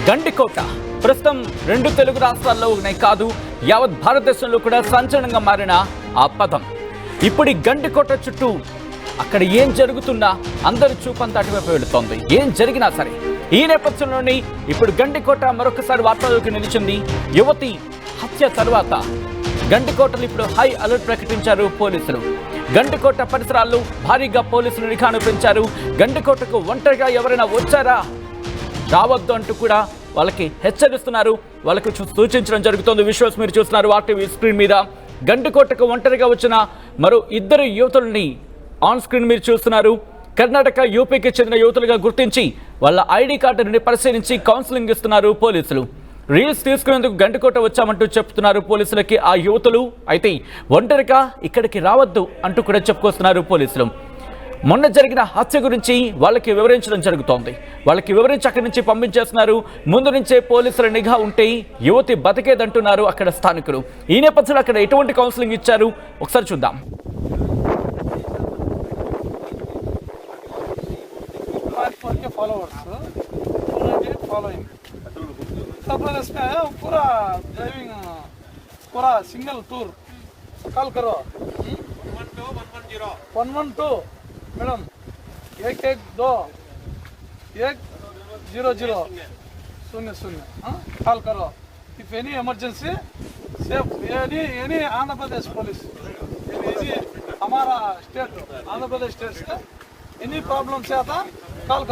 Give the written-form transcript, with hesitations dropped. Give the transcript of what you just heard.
గండికోట ప్రస్తుతం రెండు తెలుగు రాష్ట్రాల్లోనే కాదు యావత్ భారతదేశంలో కూడా సంచలనంగా మారిన ఆ పదం. ఇప్పుడు ఈ గండికోట చుట్టూ అక్కడ ఏం జరుగుతున్నా అందరి చూపంతా అటువైపు వెళుతోంది. ఏం జరిగినా సరే ఈ నేపథ్యంలోనే ఇప్పుడు గండికోట మరొకసారి వార్తల్లోకి నిలిచింది. యువతి హత్య తర్వాత గండికోటలు ఇప్పుడు హై అలర్ట్ ప్రకటించారు పోలీసులు. గండికోట పరిసరాల్లో భారీగా పోలీసులు నిఘాను పెంచారు. గండికోటకు ఒంటరిగా ఎవరైనా వచ్చారా రావద్దు అంటూ కూడా వాళ్ళకి హెచ్చరిస్తున్నారు, వాళ్ళకు సూచించడం జరుగుతోంది. విజువల్స్ మీరు చూస్తున్నారు ఆర్టీవీ స్క్రీన్ మీద. గండికోటకు ఒంటరిగా వచ్చిన మరో ఇద్దరు యువతుల్ని ఆన్ స్క్రీన్ మీరు చూస్తున్నారు. కర్ణాటక, యూపీకి చెందిన యువతులుగా గుర్తించి వాళ్ళ ఐడి కార్డుని పరిశీలించి కౌన్సిలింగ్ ఇస్తున్నారు పోలీసులు. రీల్స్ తీసుకునేందుకు గండికోట వచ్చామంటూ చెప్తున్నారు పోలీసులకి ఆ యువతులు. అయితే ఒంటరిగా ఇక్కడికి రావద్దు అంటూ కూడా చెప్పుకొస్తున్నారు పోలీసులు. మొన్న జరిగిన హత్య గురించి వాళ్ళకి వివరించడం జరుగుతోంది. వాళ్ళకి వివరించి అక్కడి నుంచి పంపించేస్తున్నారు. ముందు నుంచే పోలీసుల నిఘా ఉంటే యువతి బతికేదంటున్నారు అక్కడ స్థానికులు. ఈ నేపథ్యంలో అక్కడ ఎటువంటి కౌన్సిలింగ్ ఇచ్చారు ఒకసారి చూద్దాం. सिंगल टूर कॉल करो 112 मैडम 112 100 कॉल करो if any emergency safe any Andhra Pradesh police हमारा स्टेट आंध्र प्रदेश स्टेट से एनी प्रॉब्लम से आता कॉल करो.